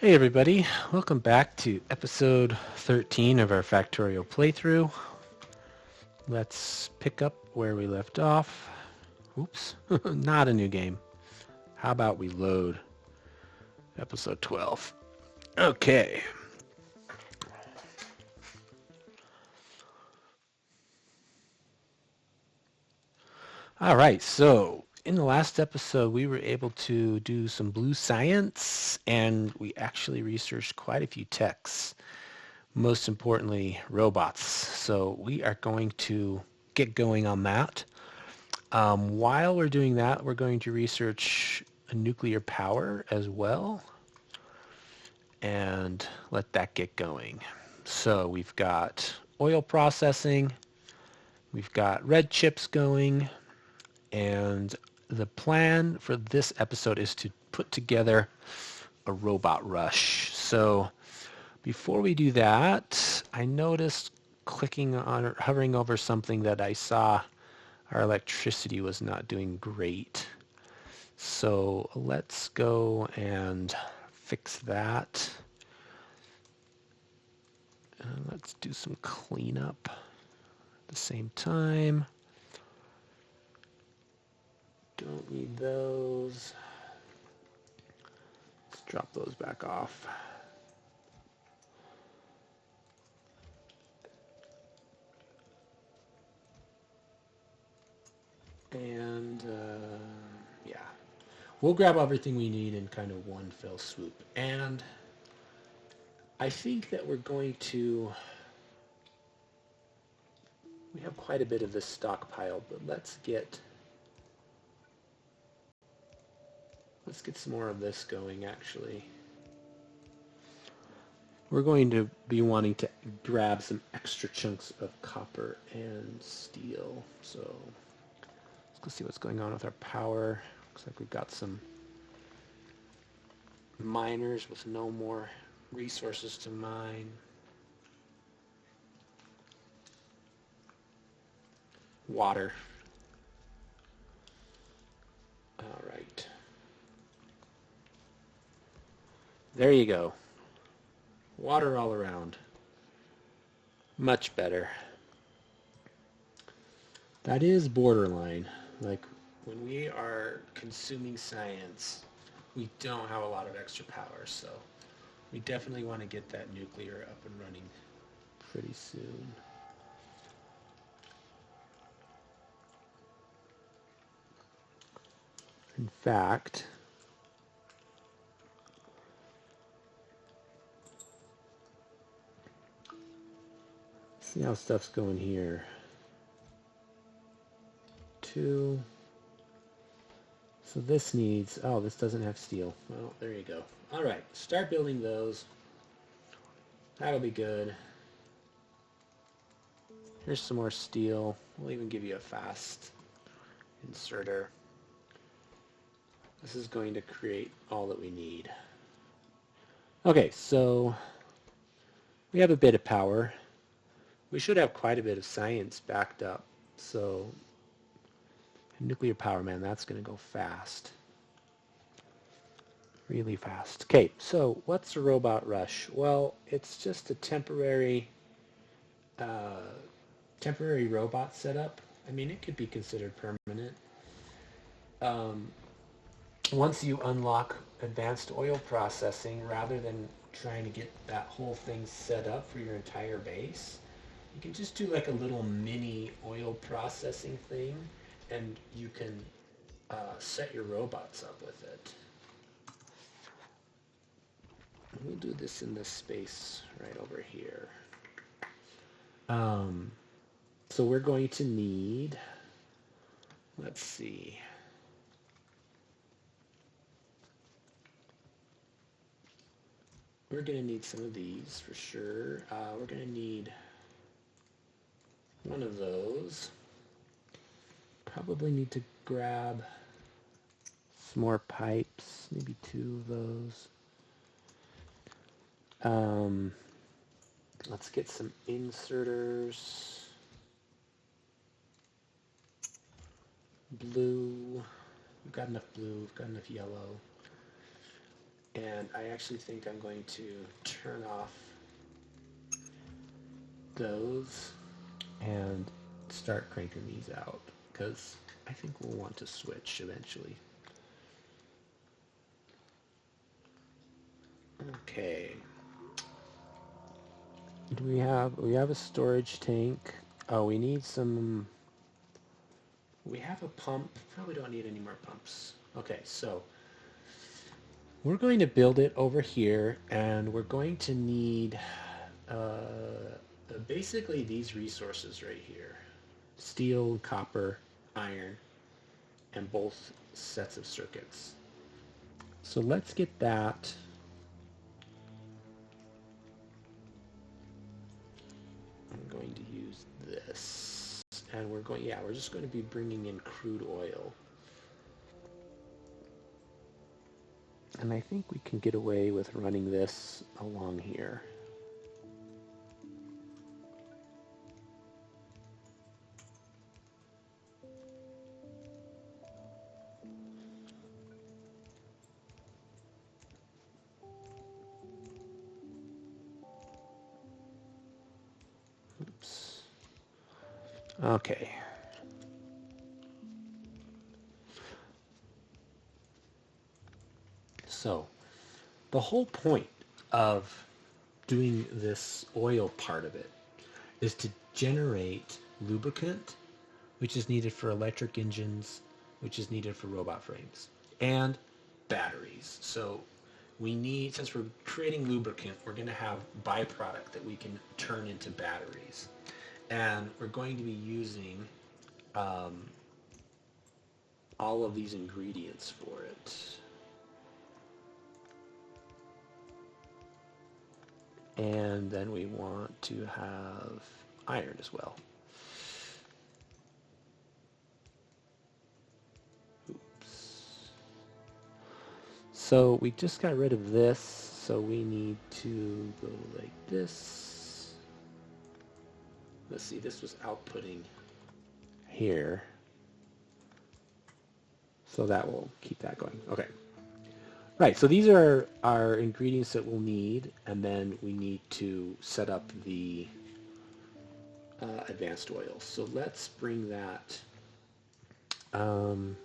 Hey everybody, welcome back to episode 13 of our Factorio playthrough. Let's pick up where we left off. Oops, not a new game. How about we load episode 12? Okay. Alright, so in the last episode we were able to do some blue science and we actually researched quite a few techs. Most importantly, robots. So we are going to get going on that. While we're doing that, we're going to research nuclear power as well and let that get going. So we've got oil processing, we've got red chips going, and the plan for this episode is to put together a robot rush. So before we do that, I noticed clicking on or hovering over something that I saw our electricity was not doing great. So let's go and fix that. And let's do some cleanup at the same time. Don't need those. Let's drop those back off. And yeah, we'll grab everything we need in kind of one fell swoop. And I think that we have quite a bit of this stockpiled, but let's get some more of this going actually. We're going to be wanting to grab some extra chunks of copper and steel. So let's go see what's going on with our power. Looks like we've got some miners with no more resources to mine. Water. All right. There you go. Water all around. Much better. That is borderline. Like when we are consuming science, we don't have a lot of extra power, so we definitely want to get that nuclear up and running pretty soon. In fact, see how stuff's going here. 2. So this needs, oh, this doesn't have steel. Well, there you go. All right, start building those. That'll be good. Here's some more steel. We'll even give you a fast inserter. This is going to create all that we need. Okay, so we have a bit of power. We should have quite a bit of science backed up. So nuclear power, man, that's going to go fast. Really fast. Okay, so what's a robot rush? Well, it's just a temporary robot setup. I mean, it could be considered permanent. Once you unlock advanced oil processing, rather than trying to get that whole thing set up for your entire base, you can just do like a little mini oil processing thing, and you can set your robots up with it. We'll do this in this space right over here. So we're going to need, let's see. We're going to need some of these for sure. We're going to need one of those. Probably need to grab some more pipes, maybe 2 of those. Let's get some inserters. Blue. We've got enough blue. We've got enough yellow. And I actually think I'm going to turn off those and start cranking these out because I think we'll want to switch eventually. Okay. Do we have a storage tank? Oh, we need some. We have a pump. Probably don't need any more pumps. Okay, so we're going to build it over here, and we're going to need basically these resources right here: steel, copper, iron, and both sets of circuits. So let's get that. I'm going to use this, and we're just going to be bringing in crude oil. And I think we can get away with running this along here. Oops. Okay. So the whole point of doing this oil part of it is to generate lubricant, which is needed for electric engines, which is needed for robot frames, and batteries. So we need, since we're creating lubricant, we're going to have byproduct that we can turn into batteries. And we're going to be using um, all of these ingredients for it. And then we want to have iron as well. Oops. So we just got rid of this, so we need to go like this. Let's see, this was outputting here. So that will keep that going. Okay. Right, so these are our ingredients that we'll need, and then we need to set up the advanced oils. So let's bring that. Um,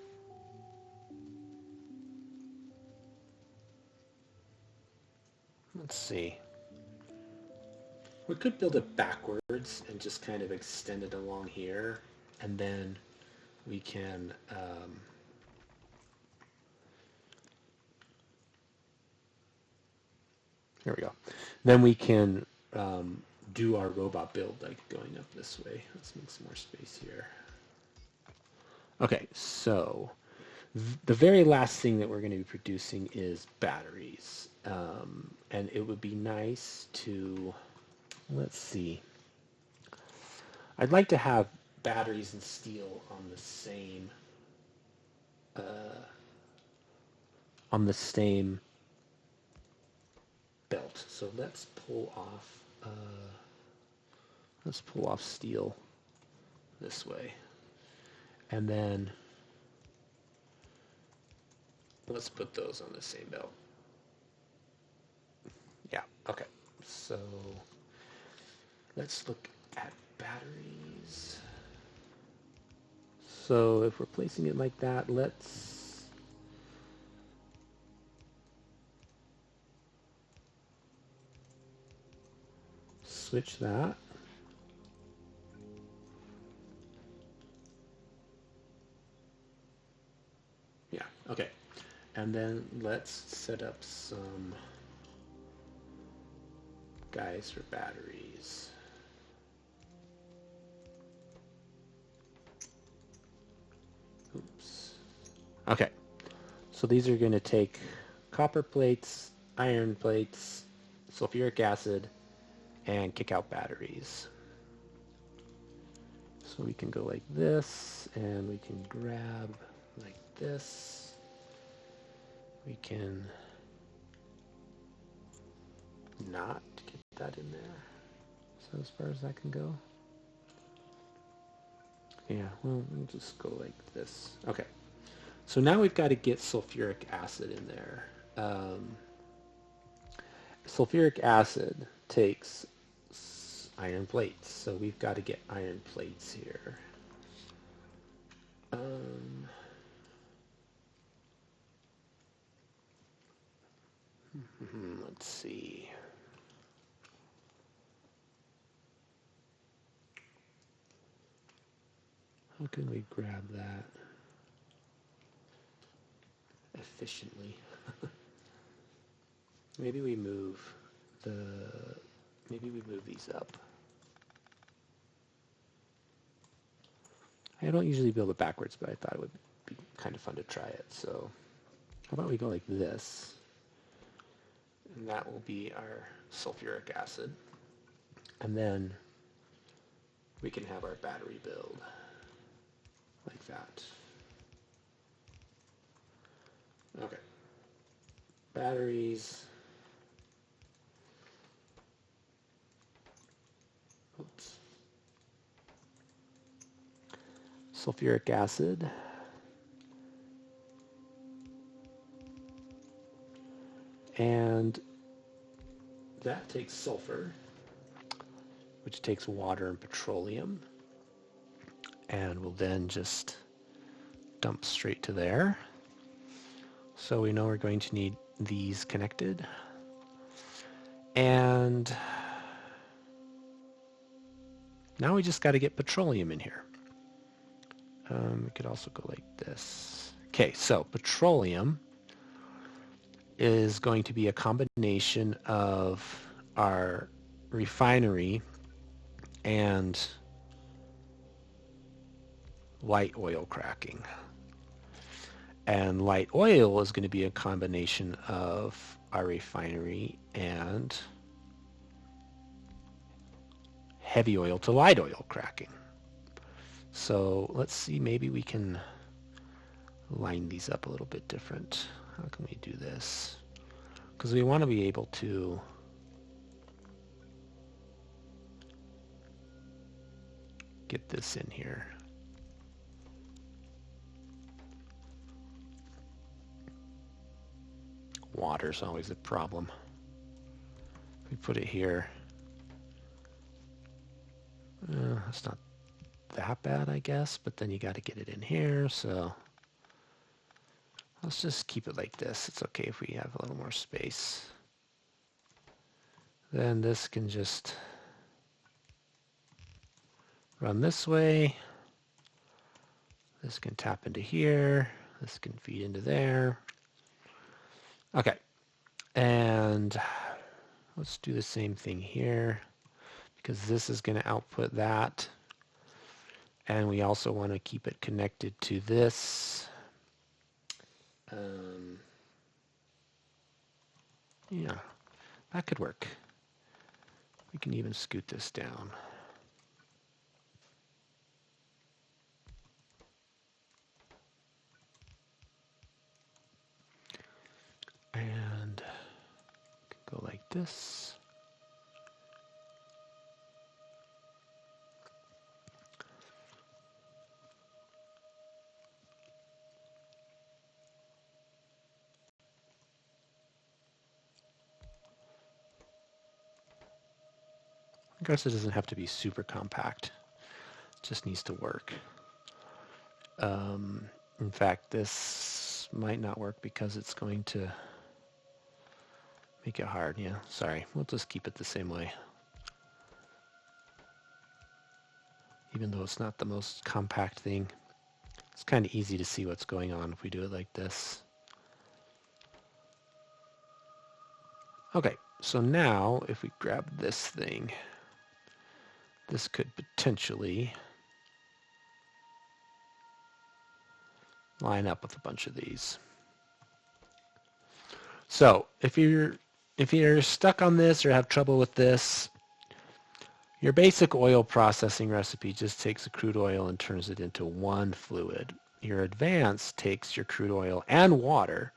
let's see. We could build it backwards and just kind of extend it along here, and then we can here we go. Then we can do our robot build like going up this way. Let's make some more space here. Okay, so the very last thing that we're going to be producing is batteries. And it would be nice to, let's see. I'd like to have batteries and steel uh, on the same belt. So let's pull off steel this way. And then let's put those on the same belt. Yeah, okay. So let's look at batteries. So if we're placing it like that, let's switch that. Yeah, okay. And then let's set up some guys for batteries. Oops. Okay, so these are going to take copper plates, iron plates, sulfuric acid, and kick out batteries. So we can go like this, and we can grab like this. We can not get that in there. So as far as that can go. Yeah, well, we'll just go like this. Okay. So now we've got to get sulfuric acid in there. sulfuric acid takes iron plates, so we've got to get iron plates here. Let's see. How can we grab that efficiently? Maybe we move these up. I don't usually build it backwards, but I thought it would be kind of fun to try it. So how about we go like this? And that will be our sulfuric acid. And then we can have our battery build like that. Okay. Batteries. Oops. Sulfuric acid. And that takes sulfur, which takes water and petroleum, and will then just dump straight to there. So we know we're going to need these connected. And now we just got to get petroleum in here. We could also go like this. Okay, so petroleum is going to be a combination of our refinery and light oil cracking. And light oil is going to be a combination of our refinery and heavy oil to light oil cracking. So let's see, maybe we can line these up a little bit different. How can we do this? Because we want to be able to get this in here. Water's always a problem. We put it here. It's not that bad, I guess, but then you got to get it in here, so let's just keep it like this. It's okay if we have a little more space. Then this can just run this way. This can tap into here. This can feed into there. Okay, and let's do the same thing here, because this is going to output that. And we also want to keep it connected to this. Yeah, that could work. We can even scoot this down. And go like this. I guess it doesn't have to be super compact. It just needs to work. In fact, this might not work because it's going to make it hard. Yeah, sorry. We'll just keep it the same way. Even though it's not the most compact thing, it's kind of easy to see what's going on if we do it like this. Okay, so now if we grab this thing, this could potentially line up with a bunch of these. So if you're stuck on this or have trouble with this, your basic oil processing recipe just takes the crude oil and turns it into one fluid. Your advanced takes your crude oil and water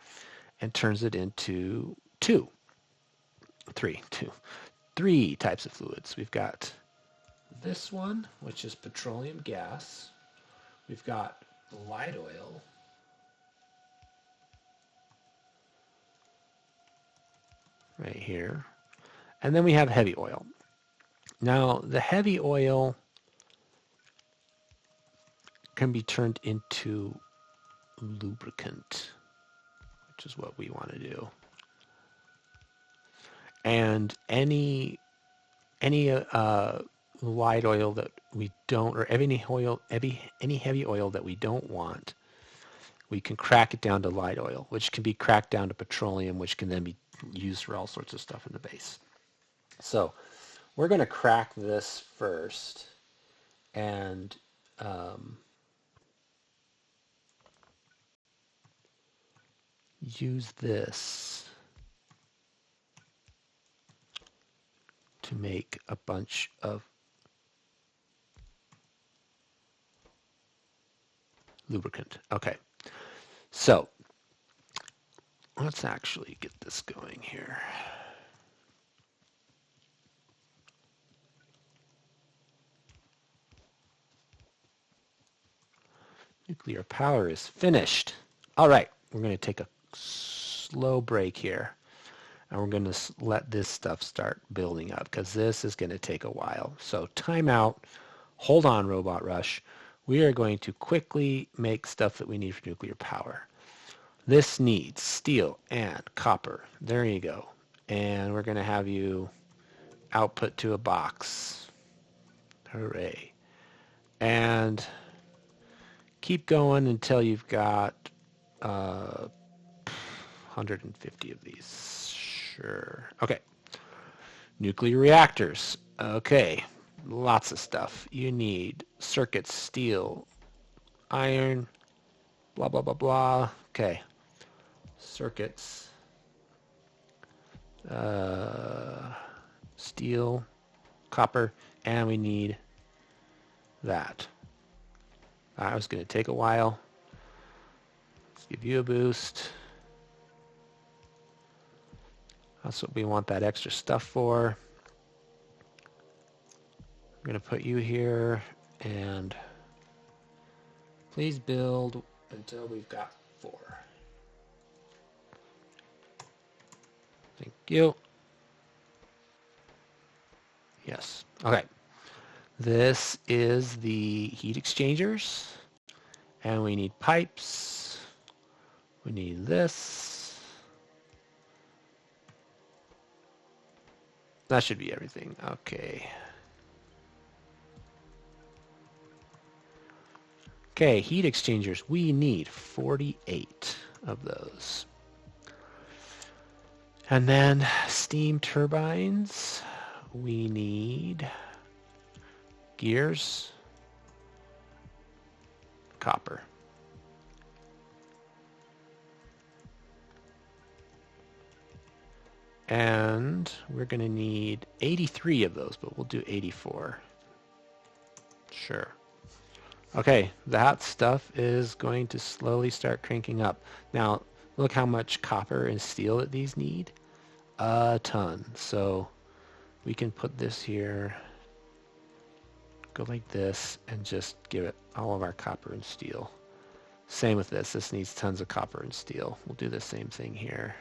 and turns it into three types of fluids. We've got this one, which is petroleum gas. We've got light oil. Right here. And then we have heavy oil. Now, the heavy oil can be turned into lubricant, which is what we want to do. And any light oil that we don't, or any heavy oil that we don't want, we can crack it down to light oil, which can be cracked down to petroleum, which can then be used for all sorts of stuff in the base. So we're going to crack this first and use this to make a bunch of lubricant. Okay, so let's actually get this going here. Nuclear power is finished. All right, we're going to take a slow break here. And we're going to let this stuff start building up because this is going to take a while. So time out. Hold on, Robot Rush. We are going to quickly make stuff that we need for nuclear power. This needs steel and copper. There you go. And we're going to have you output to a box. Hooray. And keep going until you've got 150 of these. Sure. Okay. Nuclear reactors. Okay. Lots of stuff. You need circuits, steel, iron, blah, blah, blah, blah. Okay. Circuits. Steel, copper, and we need that. That was going to take a while. Let's give you a boost. That's what we want that extra stuff for. I'm going to put you here, and please build until we've got 4. Thank you. Yes. Okay. This is the heat exchangers, and we need pipes. We need this. That should be everything. Okay. Okay, heat exchangers. We need 48 of those. And then steam turbines. We need gears, copper. And we're going to need 83 of those, but we'll do 84. Sure. Okay, that stuff is going to slowly start cranking up. Now, look how much copper and steel that these need. A ton. So we can put this here, go like this, and just give it all of our copper and steel. Same with this. This needs tons of copper and steel. We'll do the same thing here.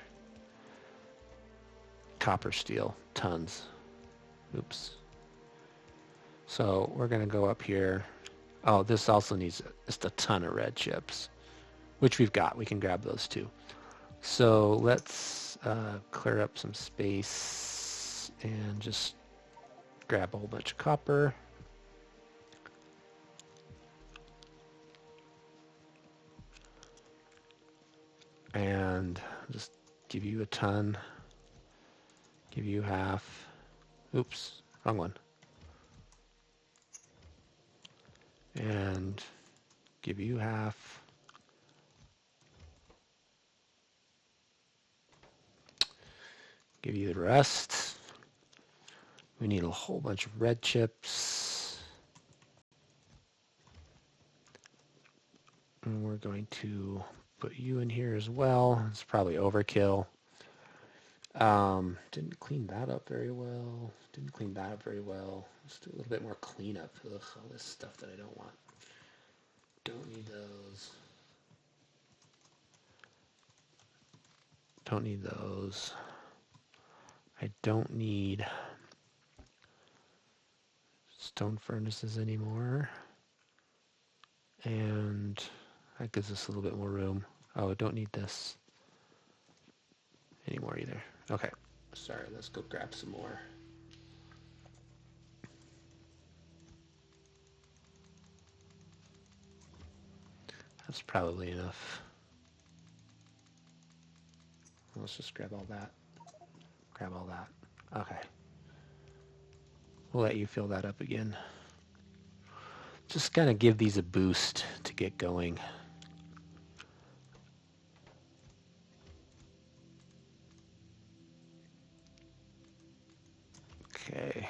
Copper, steel, tons. Oops. So we're going to go up here. Oh, this also needs just a ton of red chips, which we've got. We can grab those too. So let's clear up some space and just grab a whole bunch of copper. And just give you a ton. Give you half. Oops, wrong one. And give you half. Give you the rest. We need a whole bunch of red chips. And we're going to put you in here as well. It's probably overkill. Didn't clean that up very well. Didn't clean that up very well. Let's do a little bit more cleanup. Ugh, all this stuff that I don't want. Don't need those. Don't need those. I don't need stone furnaces anymore. And that gives us a little bit more room. Oh, I don't need this anymore either. Okay, sorry, let's go grab some more. That's probably enough. Let's just grab all that. Grab all that. Okay. We'll let you fill that up again. Just kind of give these a boost to get going. Okay.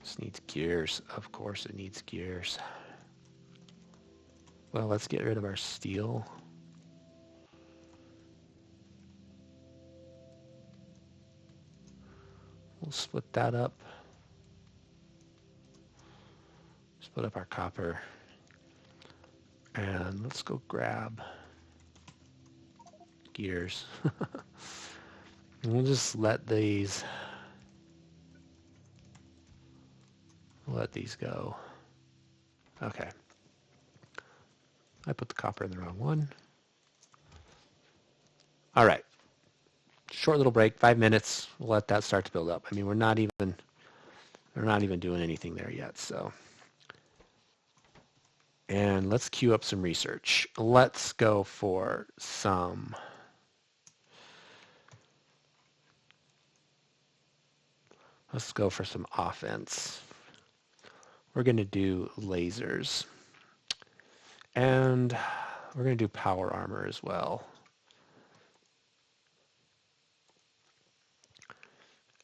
This needs gears. Of course it needs gears. Well, let's get rid of our steel. We'll split that up. Split up our copper. And let's go grab gears. We'll just let these go. Okay. I put the copper in the wrong one. All right. Short little break, 5 minutes. We'll let that start to build up. I mean, we're not even doing anything there yet, so. And let's queue up some research. Let's go for some offense. We're going to do lasers. And we're going to do power armor as well.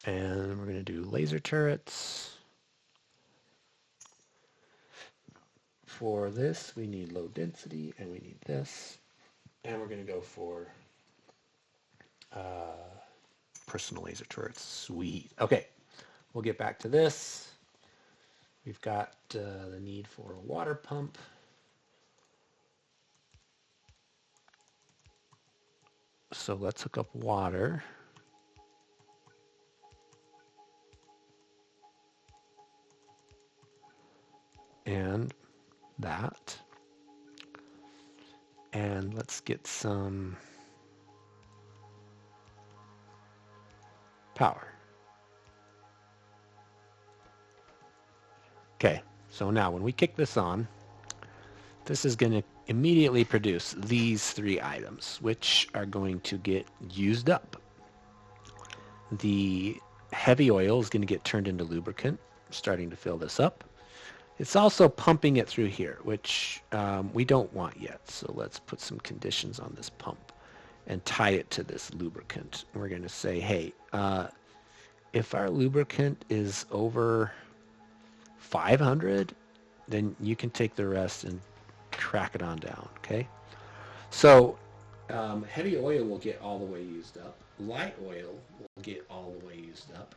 And we're going to do laser turrets. For this, we need low density, and we need this. And we're going to go for personal laser turrets. Sweet. Okay, we'll get back to this. We've got the need for a water pump. So let's hook up water. And that. And let's get some power. Okay, so now when we kick this on, this is going to immediately produce these 3 items, which are going to get used up. The heavy oil is going to get turned into lubricant, starting to fill this up. It's also pumping it through here, which we don't want yet. So let's put some conditions on this pump and tie it to this lubricant. We're going to say, hey, if our lubricant is over 500, then you can take the rest and crack it on down, okay? So heavy oil will get all the way used up. Light oil will get all the way used up.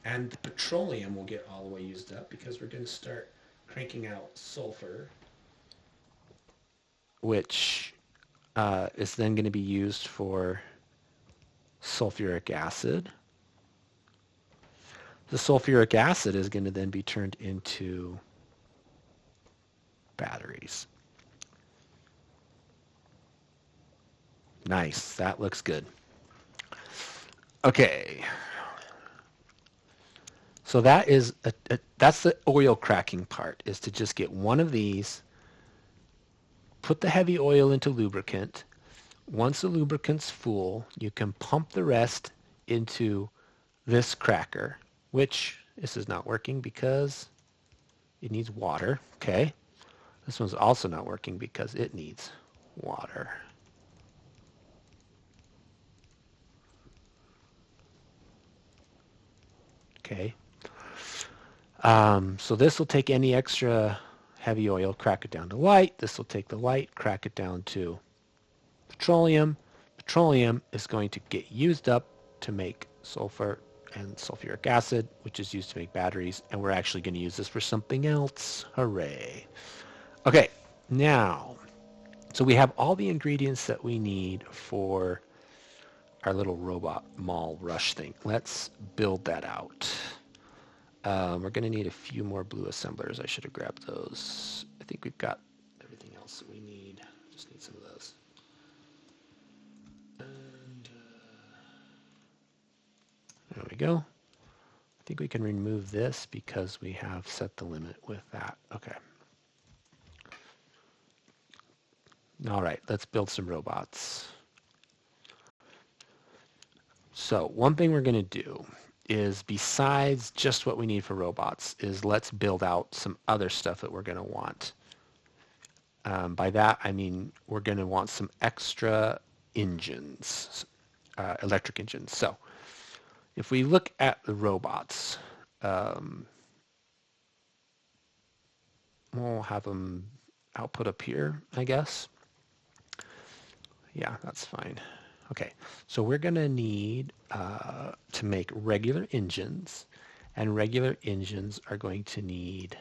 And the petroleum will get all the way used up because we're going to start cranking out sulfur, which is then going to be used for sulfuric acid. The sulfuric acid is going to then be turned into batteries. Nice, that looks good. Okay. So that is that's the oil cracking part, is to just get one of these, put the heavy oil into lubricant. Once the lubricant's full, you can pump the rest into this cracker, which this is not working because it needs water. Okay. This one's also not working because it needs water. Okay. So this will take any extra heavy oil, crack it down to light. This will take the light, crack it down to petroleum. Petroleum is going to get used up to make sulfur and sulfuric acid, which is used to make batteries, and we're actually going to use this for something else. Hooray. Okay, now, so we have all the ingredients that we need for our little robot mall rush thing. Let's build that out. We're going to need a few more blue assemblers. I should have grabbed those. I think we've got everything else that we need. Just need some of those. And there we go. I think we can remove this because we have set the limit with that. Okay. All right, let's build some robots. So one thing we're going to do is, besides just what we need for robots, is let's build out some other stuff that we're going to want. By that, I mean we're going to want some extra engines, electric engines. So if we look at the robots, we'll have them output up here, I guess. Yeah, that's fine. Okay, so we're going to need to make regular engines, and regular engines are going to need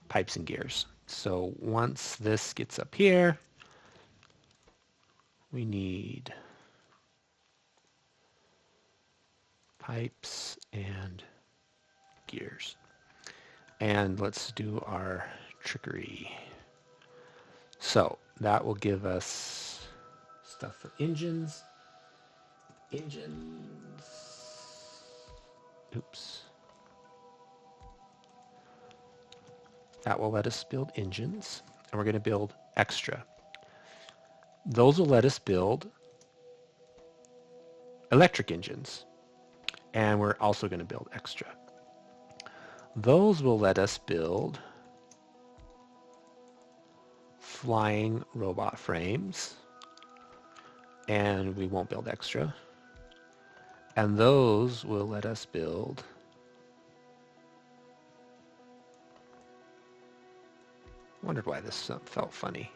pipes and gears. So once this gets up here, we need pipes and gears. And let's do our trickery. So that will give us stuff for engines. Oops. That will let us build engines, and we're going to build extra. Those will let us build electric engines, and we're also going to build extra. Those will let us build flying robot frames, and we won't build extra. And those will let us build wondered why this felt funny.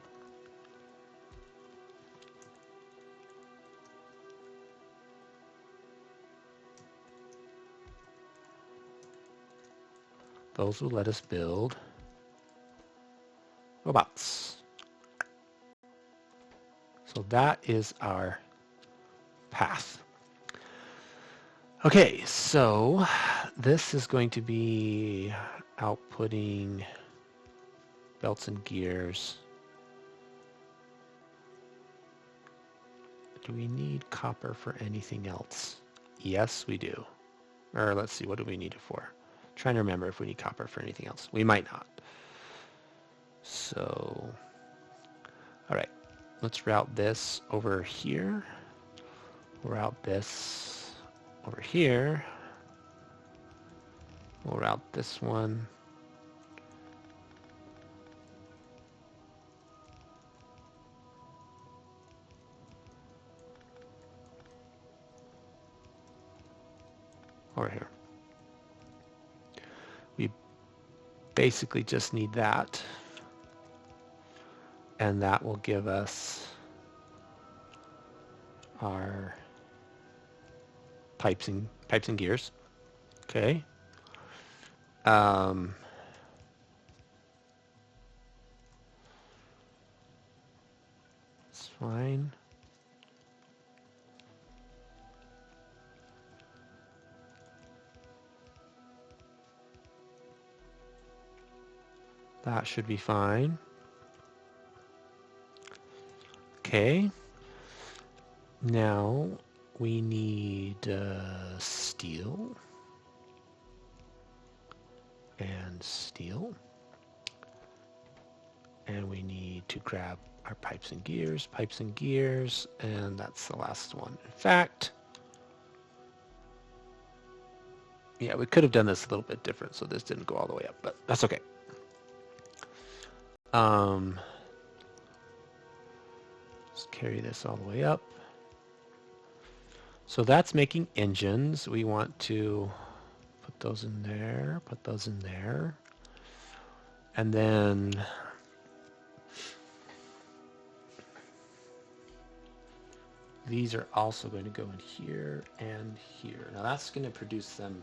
Those will let us build robots. So that is our path. Okay, so this is going to be outputting belts and gears. Do we need copper for anything else? Yes, we do. Or let's see, what do we need it for? I'm trying to remember if we need copper for anything else. We might not. So, all right, let's route this over here. We'll route this over here. We'll route this one. Over here. We basically just need that. And that will give us our pipes and gears. Okay. It's fine. That should be fine. Okay. Now we need steel and steel. And we need to grab our pipes and gears, and that's the last one. In fact, yeah, we could have done this a little bit different, so this didn't go all the way up, but that's okay. Let's carry this all the way up. So that's making engines. We want to put those in there, put those in there. And then these are also going to go in here and here. Now that's going to produce them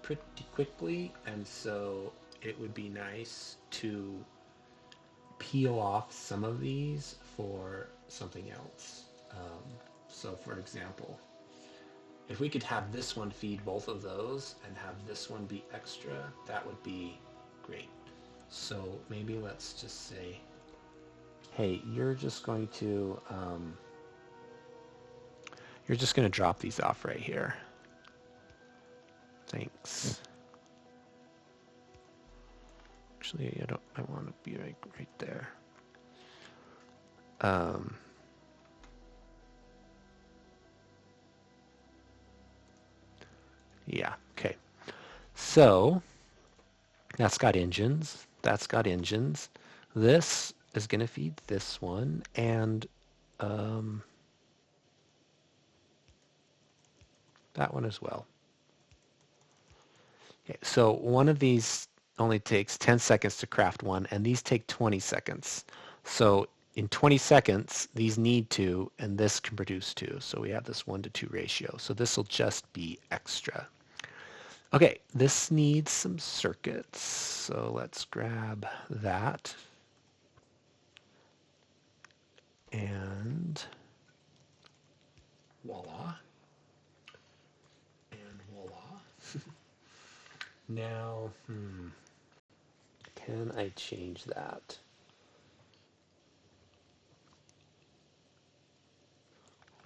pretty quickly, and so it would be nice to peel off some of these for something else. So for example, if we could have this one feed both of those and have this one be extra, that would be great. So maybe let's just say, hey, you're just going to drop these off right here. Thanks. Actually, I want to be right there. Yeah, okay. So that's got engines. That's got engines. This is going to feed this one, and that one as well. Okay, so one of these only takes 10 seconds to craft one, and these take 20 seconds. So in 20 seconds, these need 2, and this can produce 2. So we have this 1-to-2 ratio. So this will just be extra. Okay, this needs some circuits. So let's grab that. And voila. And voila. Now, can I change that?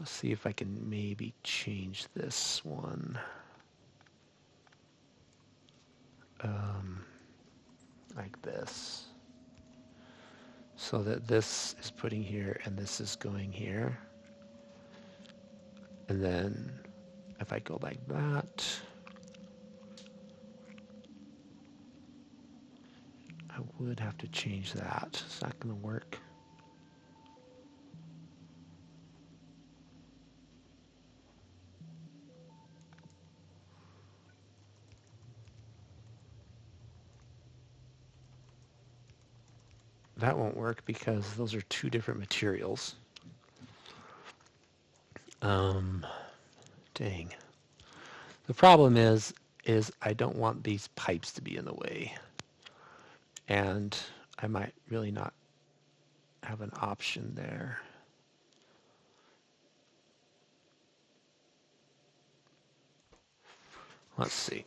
Let's see if I can maybe change this one. Like this. So that this is putting here and this is going here. And then if I go like that, I would have to change that. It's not going to work. That won't work because those are 2 different materials. Dang. The problem is I don't want these pipes to be in the way. And I might really not have an option there. Let's see.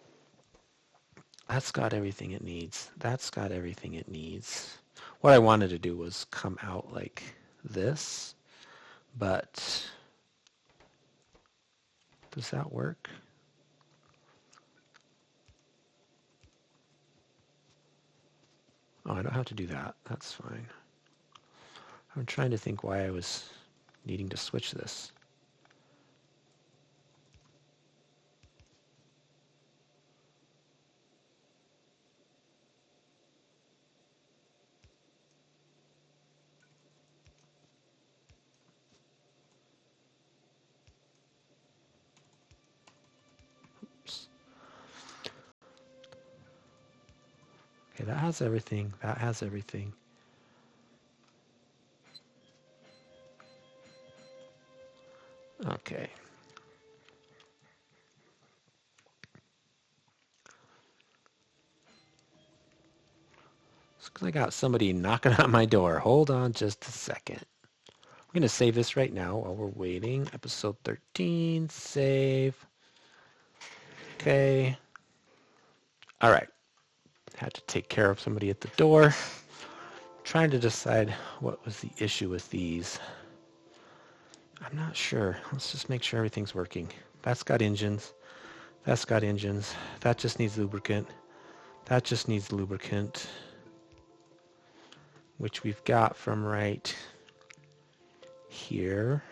That's got everything it needs. That's got everything it needs. What I wanted to do was come out like this, but does that work? Oh, I don't have to do that. That's fine. I'm trying to think why I was needing to switch this. Oops. Okay, that has everything. That has everything. Okay. Looks like I got somebody knocking on my door. Hold on just a second. I'm going to save this right now while we're waiting. Episode 13, save. Okay. All right. Had to take care of somebody at the door. Trying to decide what was the issue with these. I'm not sure. Let's just make sure everything's working. That's got engines. That's got engines. That just needs lubricant. That just needs lubricant, which we've got from right here.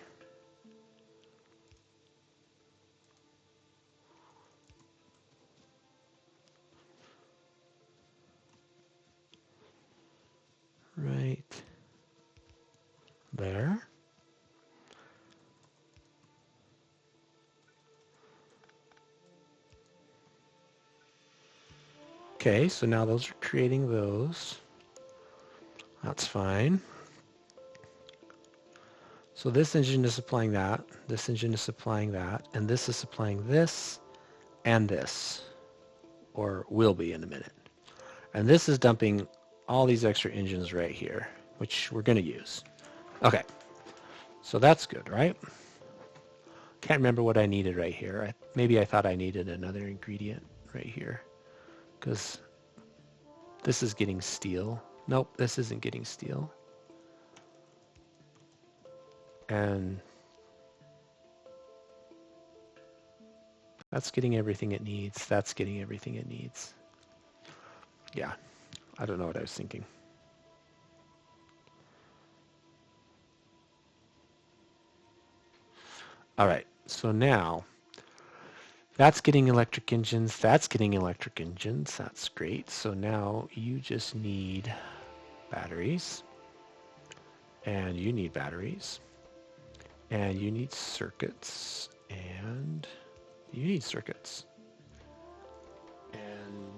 Right there. Okay, so now those are creating those. That's fine. So this engine is supplying that, this engine is supplying that, and this is supplying this and this, or will be in a minute. And this is dumping all these extra engines right here, which we're going to use. Okay, so that's good, right? Can't remember what I needed right here. Maybe I thought I needed another ingredient right here because this is getting steel. Nope, this isn't getting steel. And that's getting everything it needs. That's getting everything it needs. Yeah, I don't know what I was thinking. All right, so now that's getting electric engines. That's getting electric engines. That's great. So now you just need batteries. And you need batteries. And you need circuits. And you need circuits. And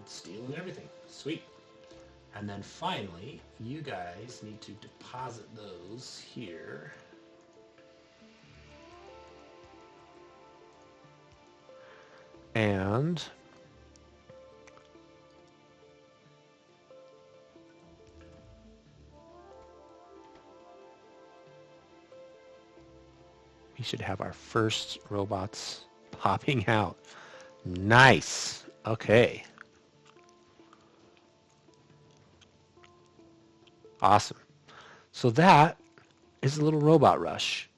steel and everything. Sweet. And then finally, you guys need to deposit those here. And we should have our first robots popping out. Nice. Okay. Awesome. So that is a little robot rush.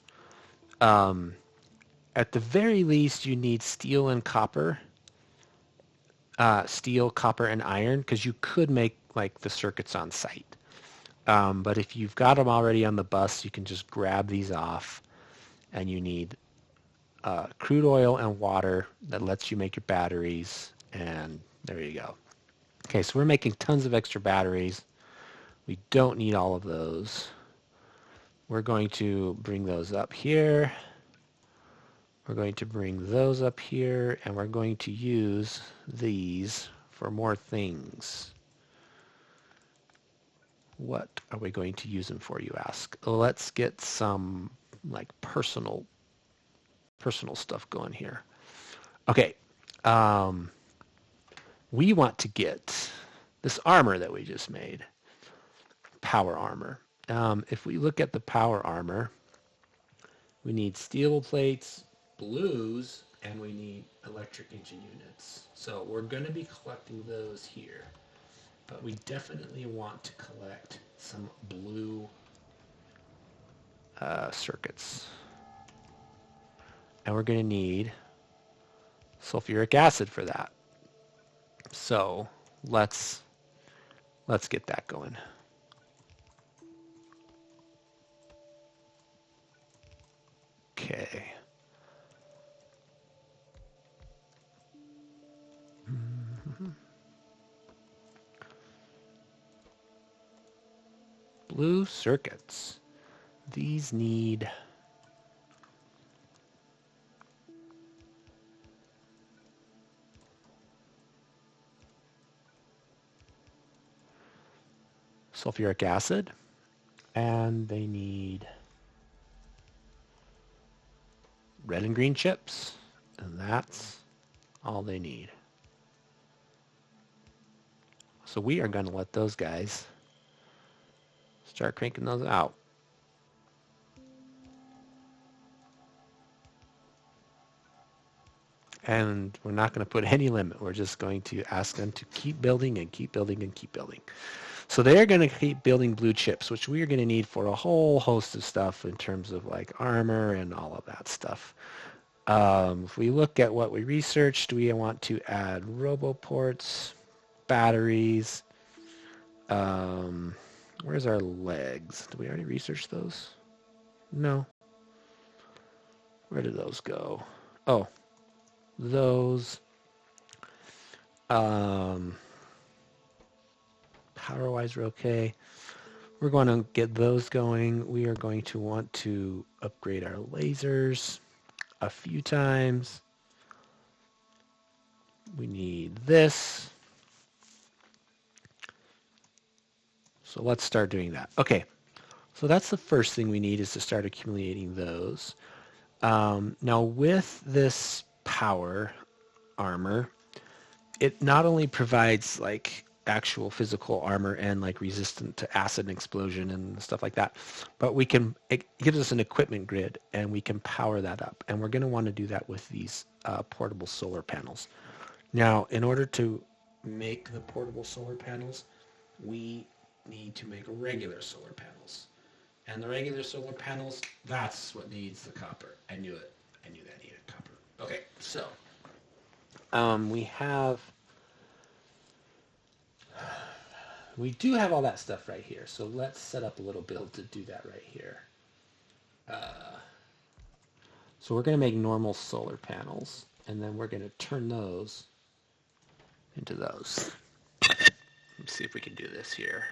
At the very least, you need steel and copper. Steel, copper, and iron, because you could make like the circuits on site. But if you've got them already on the bus, you can just grab these off. And you need crude oil and water that lets you make your batteries. And there you go. Okay, so we're making tons of extra batteries. We don't need all of those. We're going to bring those up here. We're going to bring those up here, and we're going to use these for more things. What are we going to use them for, you ask? Let's get some like personal stuff going here. Okay, we want to get this armor that we just made, power armor. If we look at the power armor, we need steel plates, blues, and we need electric engine units. So we're going to be collecting those here. But we definitely want to collect some blue circuits. And we're going to need sulfuric acid for that. So let's get that going. Okay. Blue circuits. These need sulfuric acid, and they need red and green chips, and that's all they need. So we are going to let those guys start cranking those out. And we're not going to put any limit. We're just going to ask them to keep building and keep building and keep building. So they're going to keep building blue chips, which we are going to need for a whole host of stuff in terms of like armor and all of that stuff. If we look at what we researched, we want to add roboports, batteries. Where's our legs? Did we already research those? No. Where did those go? Oh, those. Power-wise, we're okay. We're going to get those going. We are going to want to upgrade our lasers a few times. We need this. So let's start doing that. Okay, so that's the first thing we need, is to start accumulating those. Now with this power armor, it not only provides like actual physical armor and like resistant to acid and explosion and stuff like that. But we can, it gives us an equipment grid and we can power that up. And we're going to want to do that with these portable solar panels. Now, in order to make the portable solar panels, we need to make regular solar panels. And the regular solar panels, that's what needs the copper. I knew it. I knew that needed copper. Okay, so we do have all that stuff right here. So let's set up a little build to do that right here. So we're going to make normal solar panels, and then we're going to turn those into those. Let's see if we can do this here.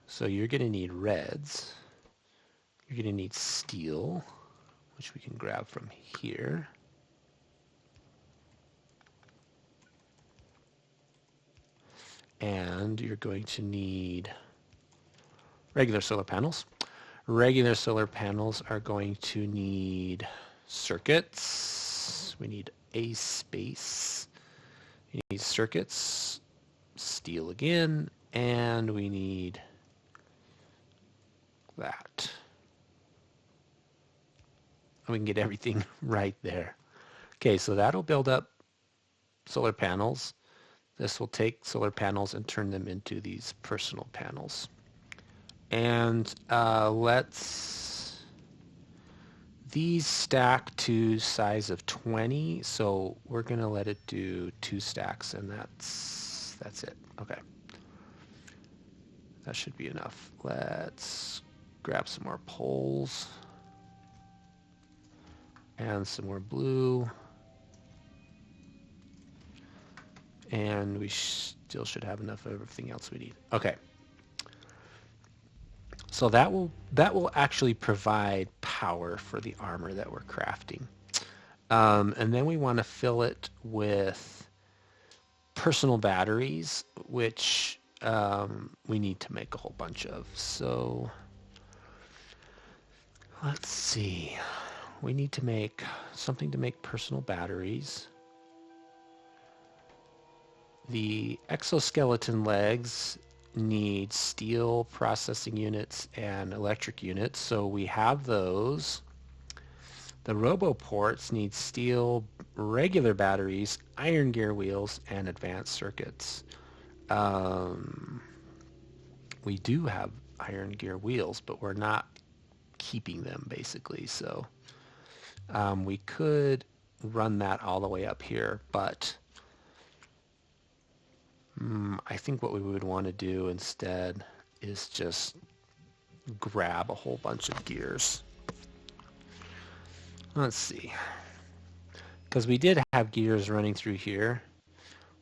So you're going to need reds. You're going to need steel, which we can grab from here. And you're going to need regular solar panels. Regular solar panels are going to need circuits. We need a space. We need circuits, steel again, and we need that. And we can get everything right there. Okay, so that'll build up solar panels. This will take solar panels and turn them into these personal panels. And these stack to size of 20, so we're going to let it do 2 stacks, and that's it. Okay. That should be enough. Let's grab some more poles and some more blue. And we still should have enough of everything else we need. Okay. So that will actually provide power for the armor that we're crafting. And then we want to fill it with personal batteries, which we need to make a whole bunch of. So let's see. We need to make something to make personal batteries. The exoskeleton legs need steel processing units and electric units, so we have those. The roboports need steel, regular batteries, iron gear wheels, and advanced circuits. We do have iron gear wheels, but we're not keeping them, basically. So we could run that all the way up here, but I think what we would want to do instead is just grab a whole bunch of gears. Let's see. Because we did have gears running through here.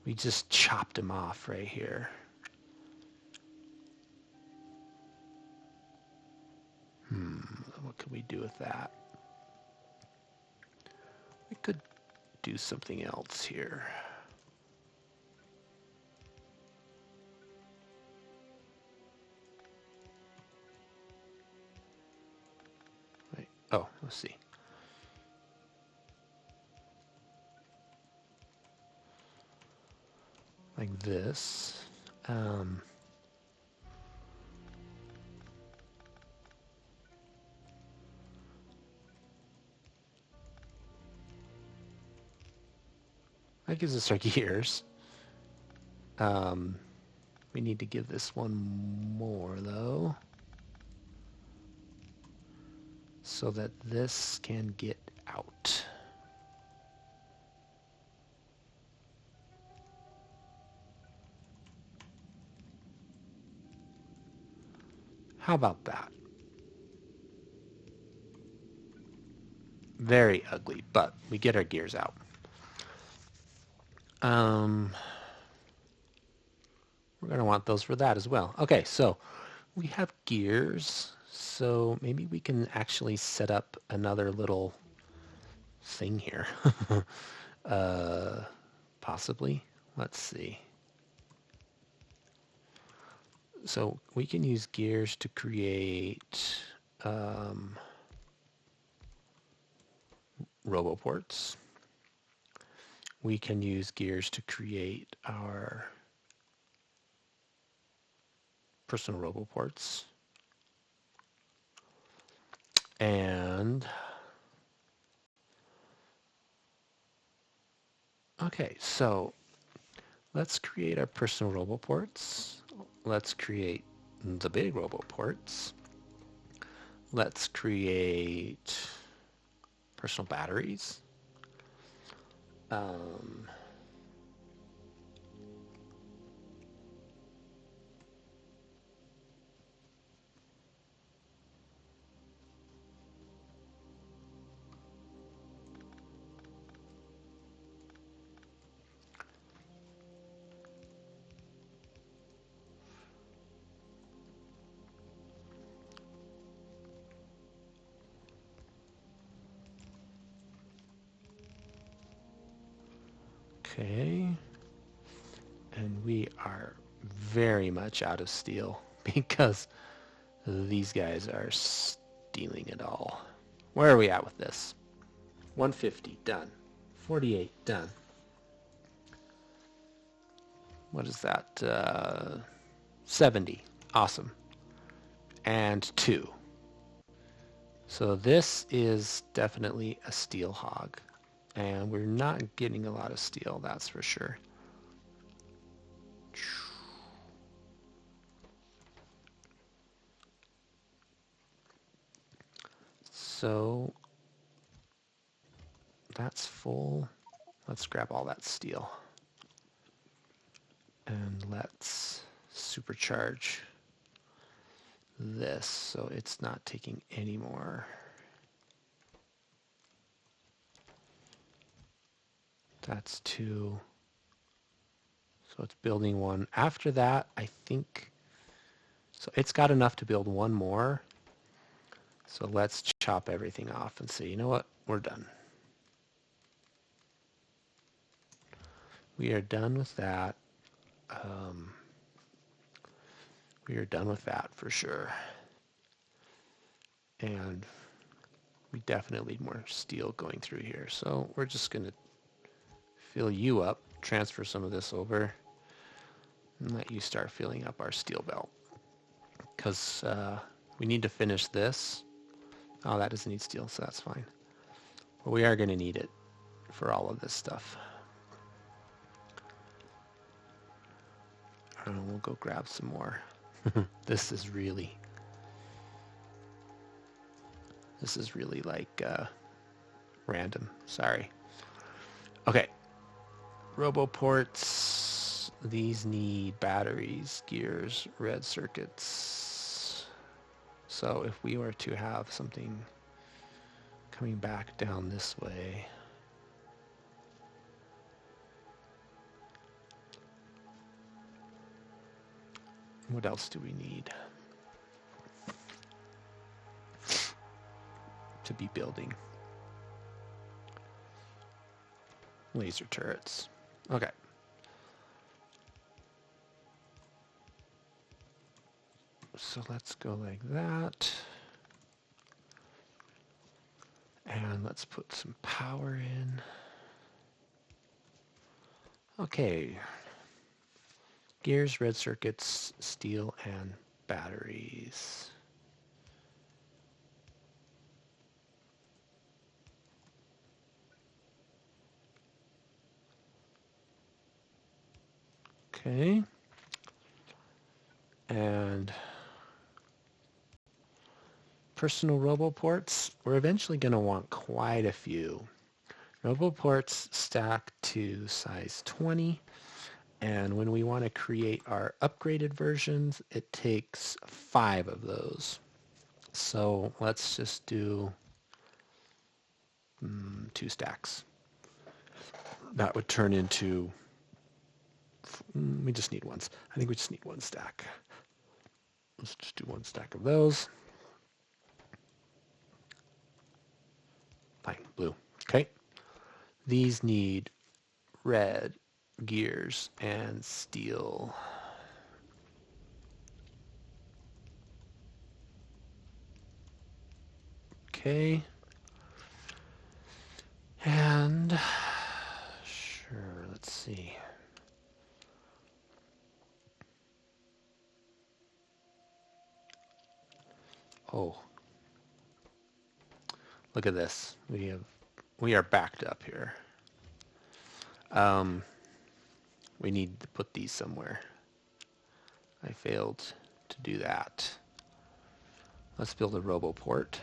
We just chopped them off right here. What could we do with that? We could do something else here. Wait. Oh, let's see. Like this. That gives us our gears. We need to give this one more, though, so that this can get out. How about that? Very ugly, but we get our gears out. We're going to want those for that as well. Okay, so we have gears, so maybe we can actually set up another little thing here. Possibly. Let's see. So we can use gears to create roboports. We can use gears to create our personal roboports. And okay, so let's create our personal roboports. Let's create the big roboports. Let's create personal batteries. Okay. And we are very much out of steel because these guys are stealing it all. Where are we at with this? 150, done. 48, done. What is that? 70, awesome. And 2. So this is definitely a steel hog. And we're not getting a lot of steel, that's for sure. So that's full. Let's grab all that steel. And let's supercharge this so it's not taking any more. That's 2. So it's building 1. After that, I think, so it's got enough to build 1 more. So let's chop everything off and say, you know what, we're done. We are done with that. We are done with that for sure. And we definitely need more steel going through here. So we're just going to fill you up, transfer some of this over, and let you start filling up our steel belt. Because we need to finish this. Oh, that doesn't need steel, so that's fine. But we are going to need it for all of this stuff. And we'll go grab some more. This is really like random. Sorry. Okay. Roboports. These need batteries, gears, red circuits. So if we were to have something coming back down this way, what else do we need to be building? Laser turrets. Okay. So let's go like that. And let's put some power in. Okay. Gears, red circuits, steel, and batteries. Okay. And personal roboports, we're eventually going to want quite a few. Roboports stack to size 20, and when we want to create our upgraded versions, it takes 5 of those. So let's just do 2 stacks. That would turn into, we just need one. I think we just need 1 stack. Let's just do 1 stack of those. Fine, blue. Okay. These need red, gears, and steel. Okay. And sure, let's see. Oh, look at this. We are backed up here. We need to put these somewhere. I failed to do that. Let's build a roboport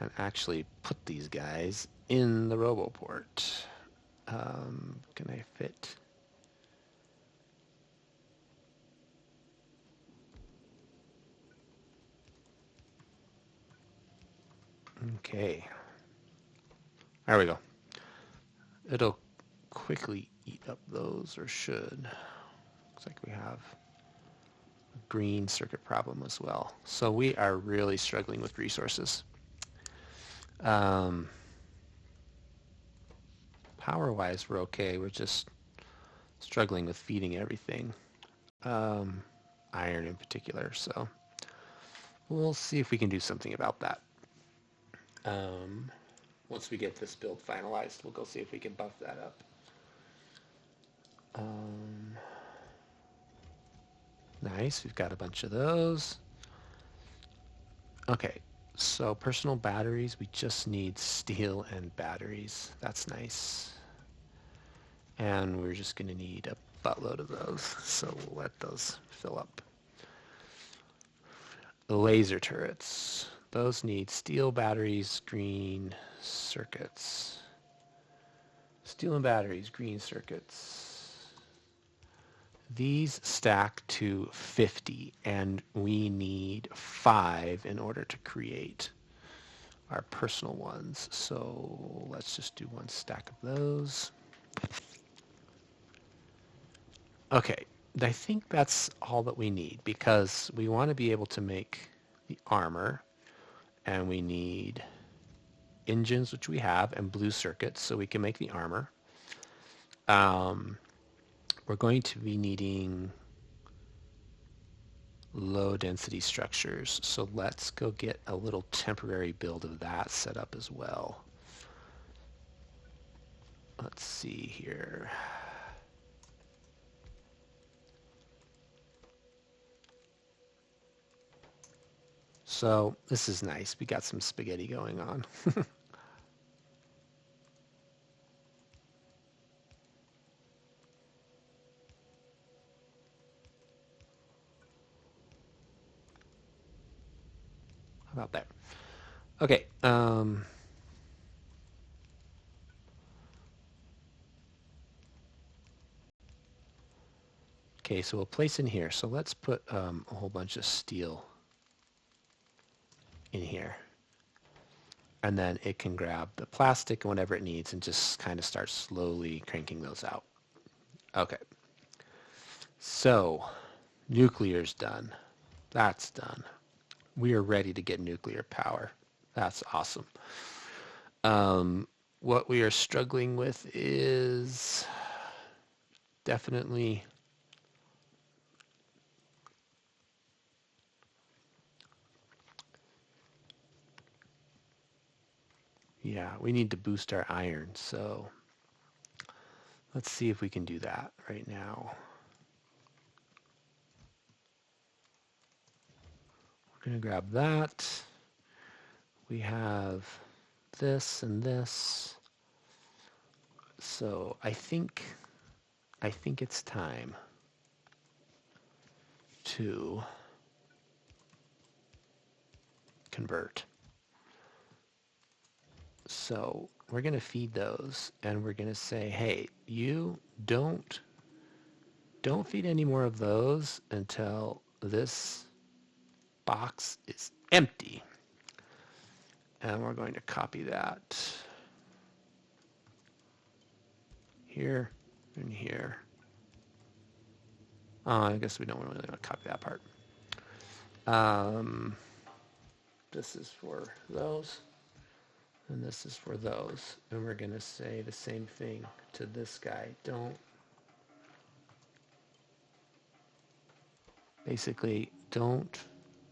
and actually put these guys in the roboport. Can I fit? Okay. There we go. It'll quickly eat up those, or should. Looks like we have a green circuit problem as well. So we are really struggling with resources. Power-wise, we're okay. We're just struggling with feeding everything. Iron in particular, so we'll see if we can do something about that. Once we get this build finalized, we'll go see if we can buff that up. Nice, we've got a bunch of those. Okay, so personal batteries, we just need steel and batteries. That's nice. And we're just going to need a buttload of those, so we'll let those fill up. The laser turrets, those need steel batteries, green circuits. Steel and batteries, green circuits. These stack to 50, and we need 5 in order to create our personal ones. So let's just do 1 stack of those. Okay, I think that's all that we need, because we want to be able to make the armor, and we need engines, which we have, and blue circuits, so we can make the armor. We're going to be needing low density structures, so let's go get a little temporary build of that set up as well. Let's see here. So this is nice. We got some spaghetti going on. How about that? Okay. Okay, so we'll place in here. So let's put a whole bunch of steel in here. And then it can grab the plastic and whatever it needs and just kind of start slowly cranking those out. Okay. So nuclear's done. That's done. We are ready to get nuclear power. That's awesome. What we are struggling with is definitely we need to boost our iron. So let's see if we can do that right now. We're going to grab that. We have this and this. So I think it's time to convert. So we're going to feed those, and we're going to say, hey, you don't feed any more of those until this box is empty. And we're going to copy that here and here. I guess we don't really want to copy that part. This is for those, and this is for those. And we're going to say the same thing to this guy. Basically, don't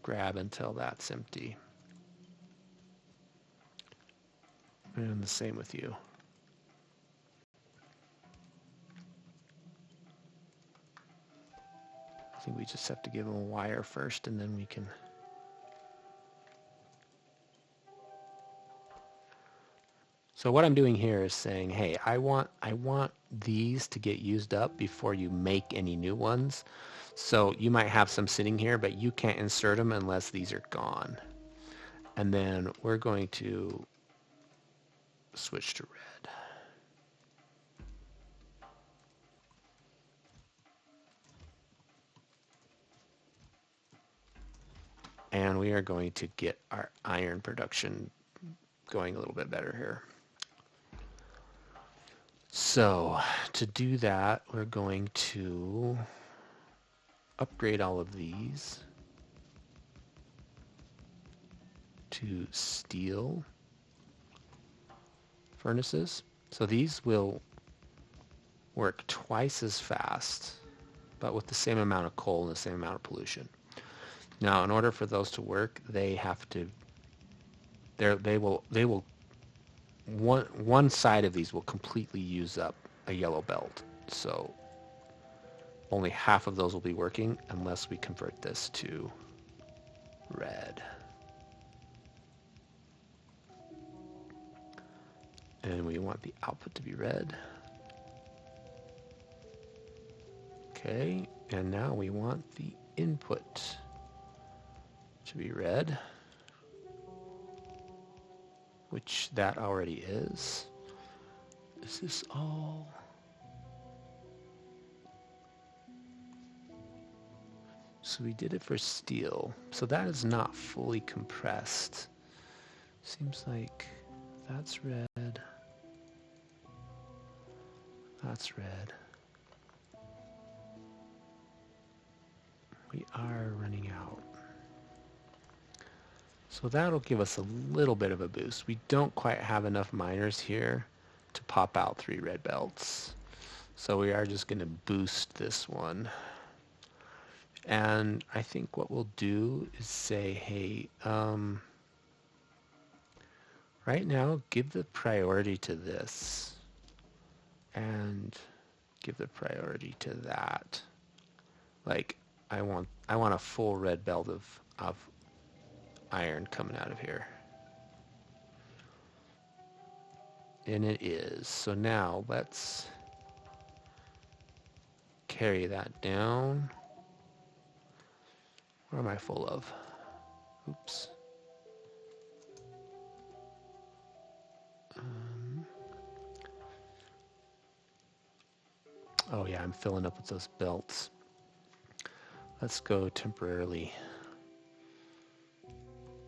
grab until that's empty. And the same with you. I think we just have to give them a wire first, and then we can... So what I'm doing here is saying, hey, I want these to get used up before you make any new ones. So you might have some sitting here, but you can't insert them unless these are gone. And then we're going to switch to red. And we are going to get our iron production going a little bit better here. So to do that, we're going to upgrade all of these to steel furnaces. So these will work twice as fast, but with the same amount of coal and the same amount of pollution. Now, in order for those to work, they have to, they will, one side of these will completely use up a yellow belt. So only half of those will be working unless we convert this to red. And we want the output to be red. Okay, and now we want the input to be red, which that already is. Is this all? So we did it for steel. So that is not fully compressed. Seems like that's red. That's red. We are running out. So that'll give us a little bit of a boost. We don't quite have enough miners here to pop out 3 red belts. So we are just going to boost this one. And I think what we'll do is say, hey, right now give the priority to this. And give the priority to that. Like, I want a full red belt of iron coming out of here. And it is. So now let's carry that down. What am I full of? Oops. Oh yeah, I'm filling up with those belts. Let's go temporarily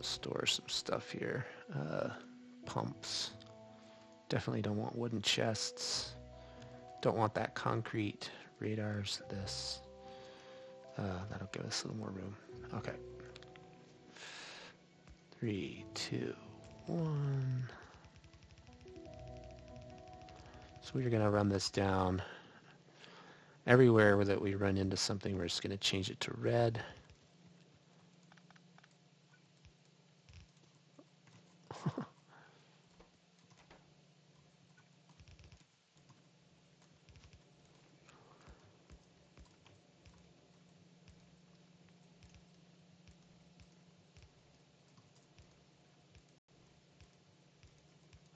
store some stuff here. Pumps. Definitely don't want wooden chests. Don't want that concrete. Radars, this. That'll give us a little more room. Okay. 3, 2, 1. So we're going to run this down. Everywhere that we run into something, we're just going to change it to red.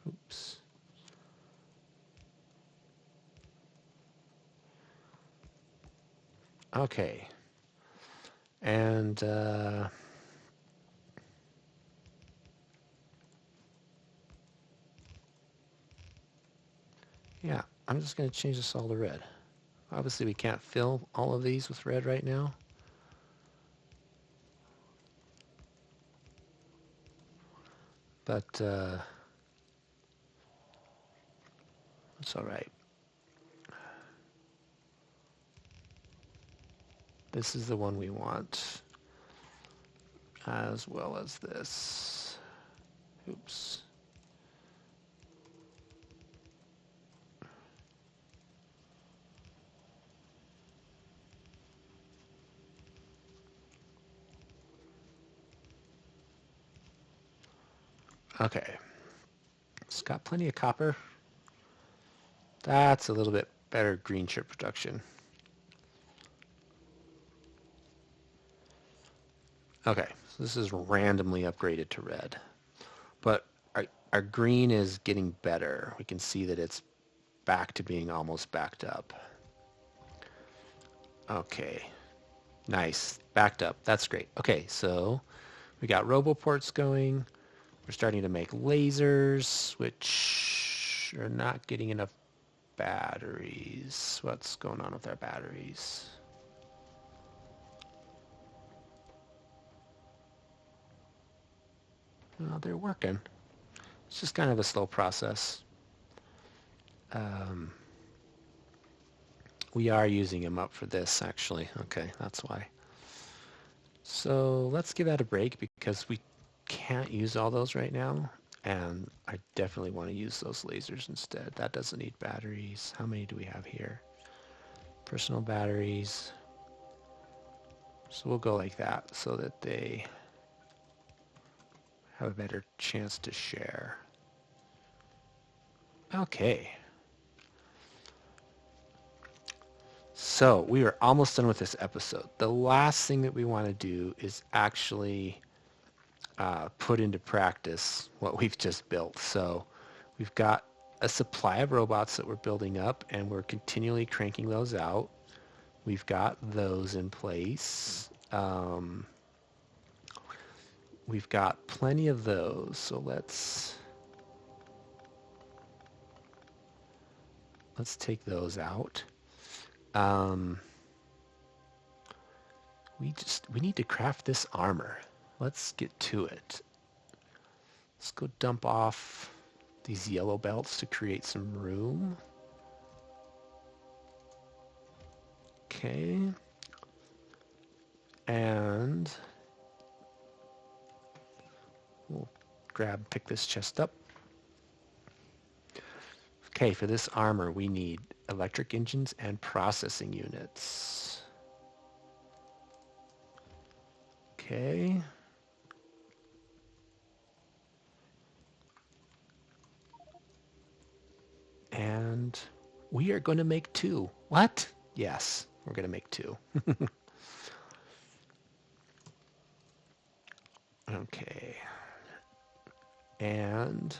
Oops. Okay. And yeah, I'm just going to change this all to red. Obviously, we can't fill all of these with red right now. But it's all right. This is the one we want, as well as this. Oops. Okay. Let's got plenty of copper. That's a little bit better green chip production. Okay, so this is randomly upgraded to red. But our green is getting better. We can see that it's back to being almost backed up. Okay, nice. Backed up. That's great. Okay, so we got roboports going. We're starting to make lasers, which are not getting enough batteries. What's going on with our batteries? Well, they're working. It's just kind of a slow process. We are using them up for this, actually. Okay, that's why. So let's give that a break because we can't use all those right now. And I definitely want to use those lasers instead. That doesn't need batteries. How many do we have here? Personal batteries. So we'll go like that so that they have a better chance to share. Okay. So we are almost done with this episode. The last thing that we want to do is actually put into practice what we've just built. So we've got a supply of robots that we're building up, and we're continually cranking those out. We've got those in place. We've got plenty of those, so let's take those out. We need to craft this armor. Let's get to it. Let's go dump off these yellow belts to create some room. Okay. And we'll pick this chest up. Okay, for this armor, we need electric engines and processing units. Okay. And we are going to make 2. What? Yes, we're going to make 2. Okay. And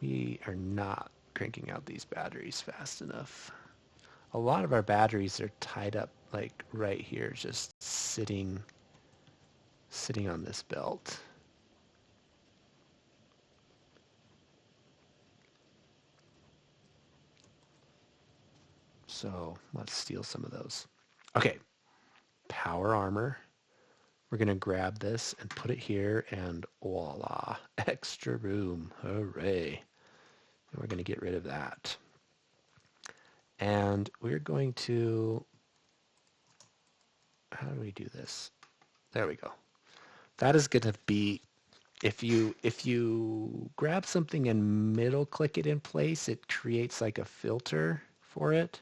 we are not cranking out these batteries fast enough. A lot of our batteries are tied up like right here, just sitting on this belt. So let's steal some of those. Okay, power armor. We're going to grab this and put it here, and voila, extra room. Hooray. And we're going to get rid of that. And we're going to, how do we do this? There we go. That is going to be, if you grab something and middle click it in place, it creates like a filter for it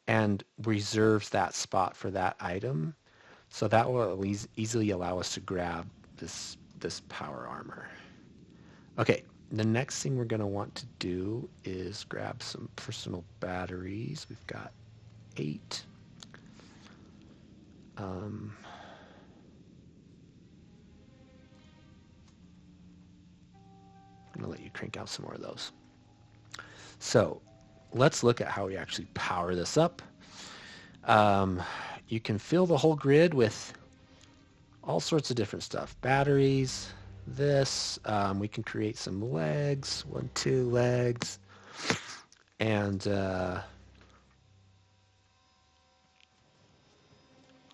and reserves that spot for that item. So that will easily allow us to grab this power armor. Okay, the next thing we're going to want to do is grab some personal batteries. We've got 8. I'm going to let you crank out some more of those. So let's look at how we actually power this up. You can fill the whole grid with all sorts of different stuff. Batteries, this. We can create some legs, 1, 2 legs. And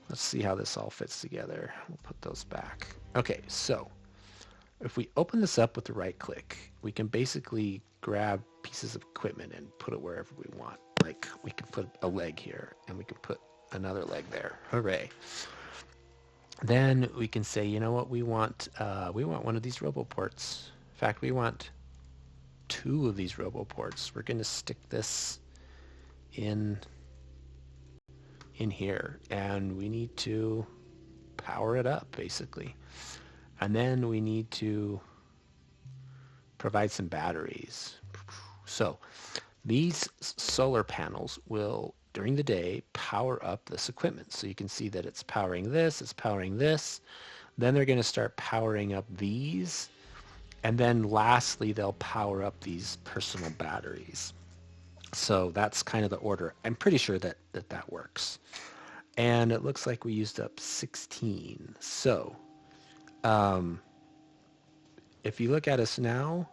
let's see how this all fits together. We'll put those back. Okay, so if we open this up with the right click, we can basically grab pieces of equipment and put it wherever we want. Like we can put a leg here and we can put another leg there. Hooray. Then we can say, you know what, we want one of these roboports. In fact, we want 2 of these roboports. We're going to stick this in here, and we need to power it up, basically. And then we need to provide some batteries. So these solar panels will, during the day, power up this equipment. So you can see that it's powering this, it's powering this. Then they're going to start powering up these. And then lastly, they'll power up these personal batteries. So that's kind of the order. I'm pretty sure that works. And it looks like we used up 16. So if you look at us now,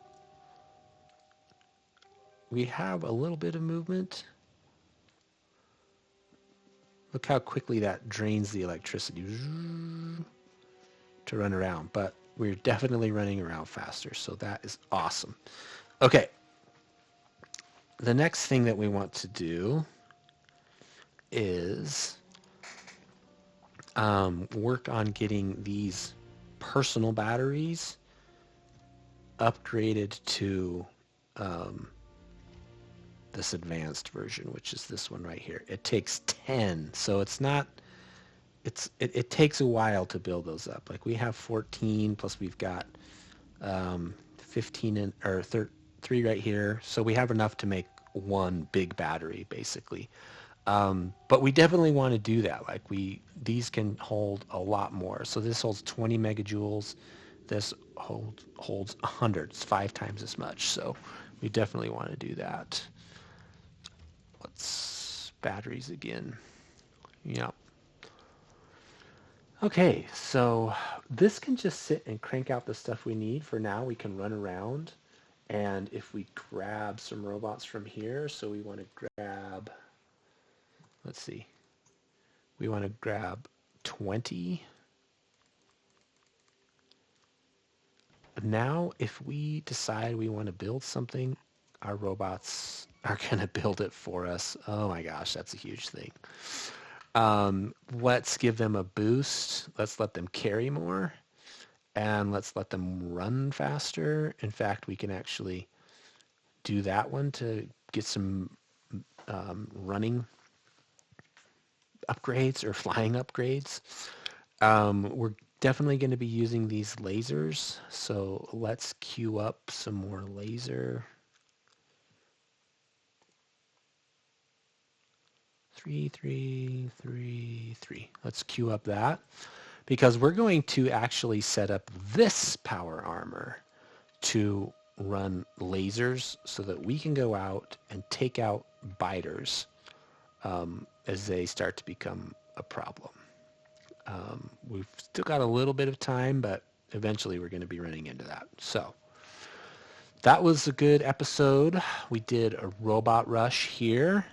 we have a little bit of movement. Look how quickly that drains the electricity to run around. But we're definitely running around faster, so that is awesome. Okay. The next thing that we want to do is work on getting these personal batteries upgraded to this advanced version, which is this one right here. It takes 10, so it's not, it takes a while to build those up. Like we have 14, plus we've got 15 or 3 right here, so we have enough to make one big battery basically. But we definitely want to do that. Like these can hold a lot more. So this holds 20 megajoules. This holds 100. It's 5 times as much. So we definitely want to do that. Let's batteries again. Yeah. Okay, so this can just sit and crank out the stuff we need. For now, we can run around. And if we grab some robots from here, so we want to grab, let's see, we want to grab 20. Now, if we decide we want to build something, our robots are going to build it for us. Oh my gosh, that's a huge thing. Let's give them a boost. Let's let them carry more. And let's let them run faster. In fact, we can actually do that one to get some running upgrades or flying upgrades. We're definitely going to be using these lasers. So let's queue up some more laser. 3, 3, 3, 3. Let's queue up that because we're going to actually set up this power armor to run lasers so that we can go out and take out biters as they start to become a problem. We've still got a little bit of time, but eventually we're going to be running into that. So that was a good episode. We did a robot rush here.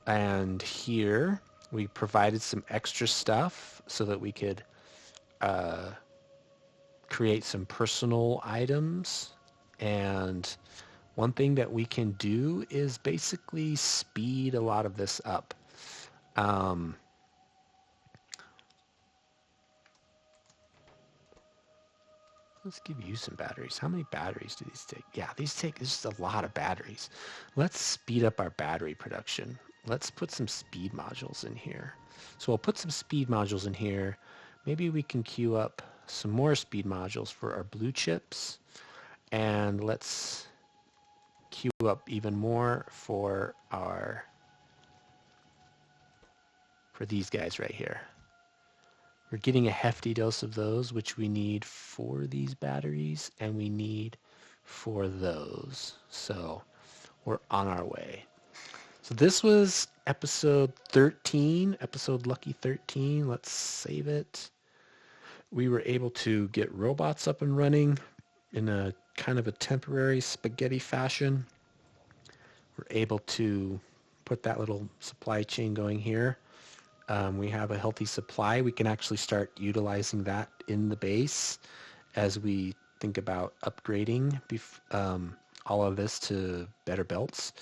And here we provided some extra stuff so that we could create some personal items. And one thing that we can do is basically speed a lot of this up. Let's give you some batteries. How many batteries do these take? Yeah, these take just a lot of batteries. Let's speed up our battery production. Let's put some speed modules in here. So we'll put some speed modules in here. Maybe we can queue up some more speed modules for our blue chips. And let's queue up even more for these guys right here. We're getting a hefty dose of those, which we need for these batteries, and we need for those. So we're on our way. So this was episode 13, episode lucky 13. Let's save it. We were able to get robots up and running in a kind of a temporary spaghetti fashion. We're able to put that little supply chain going here. We have a healthy supply. We can actually start utilizing that in the base as we think about upgrading all of this to better belts.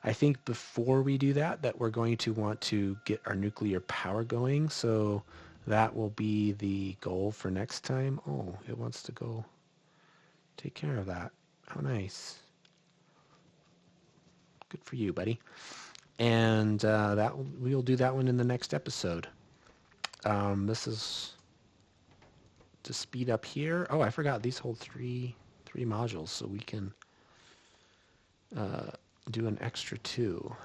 I think before we do that we're going to want to get our nuclear power going. So that will be the goal for next time. Oh, it wants to go take care of that. How nice. Good for you, buddy. And we'll do that one in the next episode. This is to speed up here. Oh, I forgot these hold three 3 modules, so we can do an extra 2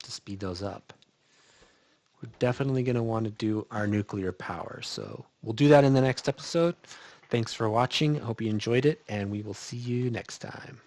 to speed those up. We're definitely going to want to do our nuclear power, so we'll do that in the next episode. Thanks for watching. I hope you enjoyed it, and we will see you next time.